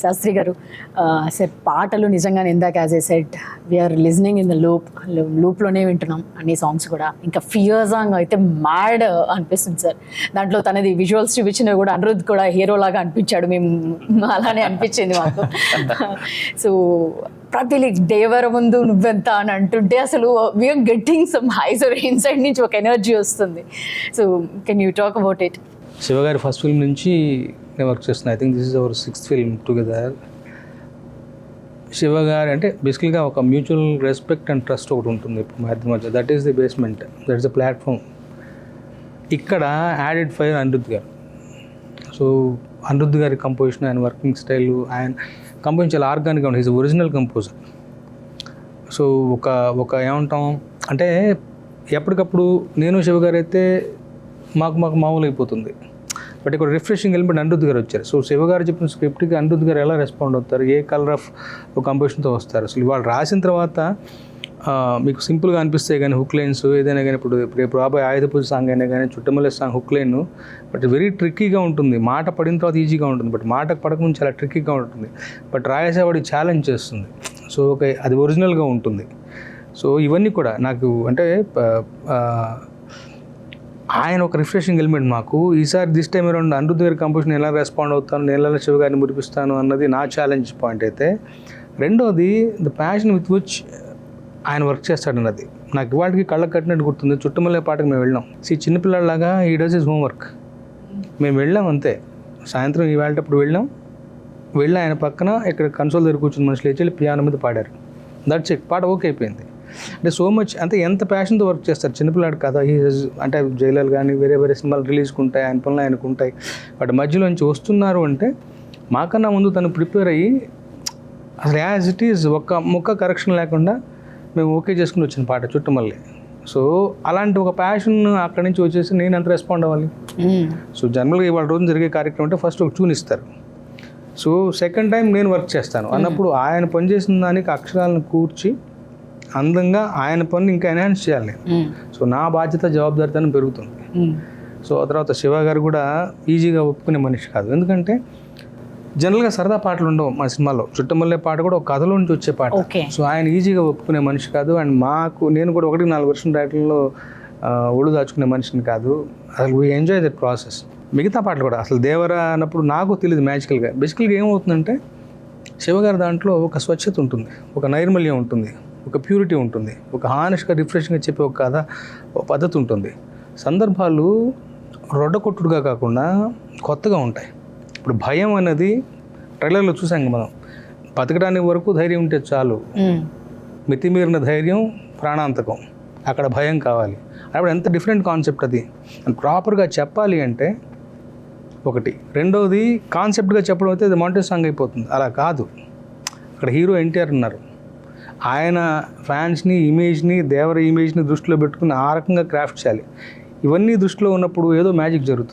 శాస్త్రి గారు సార్ పాటలు నిజంగానే ఇందాక as a set we're listening in the లూప్లోనే వింటున్నాం అన్ని సాంగ్స్ కూడా. ఇంకా ఫియర్ సాంగ్ అయితే మ్యాడ్ అనిపిస్తుంది సార్. దాంట్లో తనది విజువల్స్ చూపించినవి కూడా అనిరుద్ధ్ కూడా హీరో లాగా అనిపించాడు, మేము అలానే అనిపించింది మాకు. సో ప్రతి దేవర ముందు నువ్వెంత అని అంటుంటే అసలు we are getting some highs inside నుంచి ఒక ఎనర్జీ వస్తుంది. So can you talk about it? Shiva గారి ఫస్ట్ ఫిల్మ్ నుంచి నేను వర్క్ చేస్తున్నాను. I think this is our 6th film together. Shiva గారు అంటే బేసికల్గా ఒక మ్యూచువల్ రెస్పెక్ట్ అండ్ ట్రస్ట్ ఒకటి ఉంటుంది ఇప్పుడు మా ఇద్దరి మధ్య. That is the basement, that is the platform. ఇక్కడ యాడెడ్ ఫైర్ అనిరుద్ధ్ గారు. సో అనిరుద్ధ్ గారి కంపోజిషన్, ఆయన వర్కింగ్ స్టైల్, ఆయన కంపోజిషన్ చాలా ఆర్గానిక్గా ఉంటుంది. Is original composer. సో ఒక ఏమంటాం అంటే ఎప్పటికప్పుడు నేను శివ గారు అయితే మాకు మామూలు అయిపోతుంది. బట్ ఇక్కడ రిఫ్రెషింగ్ ఎలిమెంట్ అనిరుద్ధ్ గారు వచ్చారు. సో శివ గారు చెప్పిన స్క్రిప్ట్కి అనిరుద్ధ్ గారు ఎలా రెస్పాండ్ అవుతారు, ఏ కలర్ ఆఫ్ కంపోజిషన్తో వస్తారు. అసలు వాళ్ళు రాసిన తర్వాత మీకు సింపుల్గా అనిపిస్తాయి కానీ హుక్ లైన్స్ ఏదైనా కానీ, ఇప్పుడు రేపు రాబోయే ఆయుధ పూజ సాంగ్ అయినా కానీ, Chuttamalle song hook line but very ట్రిక్కీగా ఉంటుంది. మాట పడిన తర్వాత ఈజీగా ఉంటుంది, బట్ మాట పడకముందు చాలా ట్రిక్కీగా ఉంటుంది. బట్ రాయేసేవాడికి ఛాలెంజ్ చేస్తుంది. సో అది ఒరిజినల్గా ఉంటుంది. సో ఇవన్నీ కూడా నాకు అంటే ఆయన ఒక రిఫ్రెషింగ్ ఎలిమెంట్ మాకు. ఈసారి దిస్ టైం అరౌండ్ అనిరుద్ధ్ గారి కంపోజిషన్ ఎలా రెస్పాండ్ అవుతాను, నేను ఎలా శివ గారిని మురిపిస్తాను అన్నది నా ఛాలెంజ్ పాయింట్ అయితే. రెండోది ద ప్యాషన్ విత్ విచ్ ఆయన వర్క్ చేస్తాడన్నది నాకు ఇవాటికి కళ్ళకు కట్టినట్టు గుర్తుంది. చుట్టమల్లే పాటకు మేము వెళ్ళాం. చిన్నపిల్లలాగా ఈ డస్ హిస్ హోంవర్క్. మేము వెళ్ళాం అంతే. సాయంత్రం ఇవాళటప్పుడు వెళ్ళి ఆయన పక్కన ఇక్కడ కన్సోల్ దగ్గర కూర్చుని మనుషులు లేచి పియానో మీద పాడారు. That's it. పాట ఓకే అయిపోయింది. అంటే సో మచ్ అంటే ఎంత ప్యాషన్తో వర్క్ చేస్తారు. చిన్నపిల్లాడు కదా, అంటే జైలర్ కానీ వేరే సినిమాలు రిలీజ్కి ఉంటాయి, ఆయన పనులు ఆయనకు ఉంటాయి. బట్ మధ్యలోంచి వస్తున్నారు అంటే మాకన్నా ముందు తను ప్రిపేర్ అయ్యి అసలు యాజ్ ఇట్ ఈజ్ ఒక్క ముక్క కరెక్షన్ లేకుండా మేము ఓకే చేసుకుని వచ్చిన పాట చుట్టమల్లే. సో అలాంటి ఒక ప్యాషన్ అక్కడి నుంచి వచ్చేసి నేను ఎంత రెస్పాండ్ అవ్వాలి. సో జనరల్గా ఇవాళ రోజు జరిగే కార్యక్రమం అంటే ఫస్ట్ ఒక ట్యూన్ ఇస్తారు. సో సెకండ్ టైం నేను వర్క్ చేస్తాను అన్నప్పుడు ఆయన పనిచేసిన దానికి అక్షరాలను కూర్చి అందంగా ఆయన పని ఇంకా ఎన్హాన్స్ చేయాలి. సో నా బాధ్యత జవాబుదారితనం పెరుగుతుంది. సో ఆ తర్వాత శివ గారు కూడా ఈజీగా ఒప్పుకునే మనిషి కాదు. ఎందుకంటే జనరల్గా సరదా పాటలు ఉండవు మా సినిమాలో. చుట్టమల్లే పాట కూడా ఒక కథలో నుంచి వచ్చే పాట. సో ఆయన ఈజీగా ఒప్పుకునే మనిషి కాదు. అండ్ నేను కూడా 1-4 వర్షం టైటిల్లో ఒళ్ళు దాచుకునే మనిషిని కాదు. అసలు వీ ఎంజాయ్ దట్ ప్రాసెస్. మిగతా పాటలు కూడా అసలు దేవరా అన్నప్పుడు నాకు తెలియదు మ్యాజికల్గా. బేసికల్గా ఏమవుతుందంటే శివగారి దాంట్లో ఒక స్వచ్ఛత ఉంటుంది, ఒక నైర్మల్యం ఉంటుంది, ఒక ప్యూరిటీ ఉంటుంది, ఒక హానెస్ట్గా రిఫ్రెషింగ్గా చెప్పే ఒక కథ, ఒక పద్ధతి ఉంటుంది. సందర్భాలు రొడ్డకొట్టుడుగా కాకుండా కొత్తగా ఉంటాయి. ఇప్పుడు భయం అనేది ట్రైలర్లో చూసాం మనం. బతకడానికి వరకు ధైర్యం ఉంటే చాలు, మితిమీరిన ధైర్యం ప్రాణాంతకం, అక్కడ భయం కావాలి. అప్పుడు ఎంత డిఫరెంట్ కాన్సెప్ట్ అది. ప్రాపర్గా చెప్పాలి అంటే ఒకటి. రెండోది కాన్సెప్ట్గా చెప్పడం అయితే అది మాంటేజ్ సాంగ్ అయిపోతుంది. అలా కాదు. అక్కడ హీరో ఎన్టీఆర్ ఉన్నారు. ఆయన ఫ్యాన్స్ని, ఇమేజ్ని, దేవర ఇమేజ్ని దృష్టిలో పెట్టుకుని ఆ రకంగా క్రాఫ్ట్ చేయాలి. ఇవన్నీ దృష్టిలో ఉన్నప్పుడు ఏదో మ్యాజిక్ జరుగుతుంది.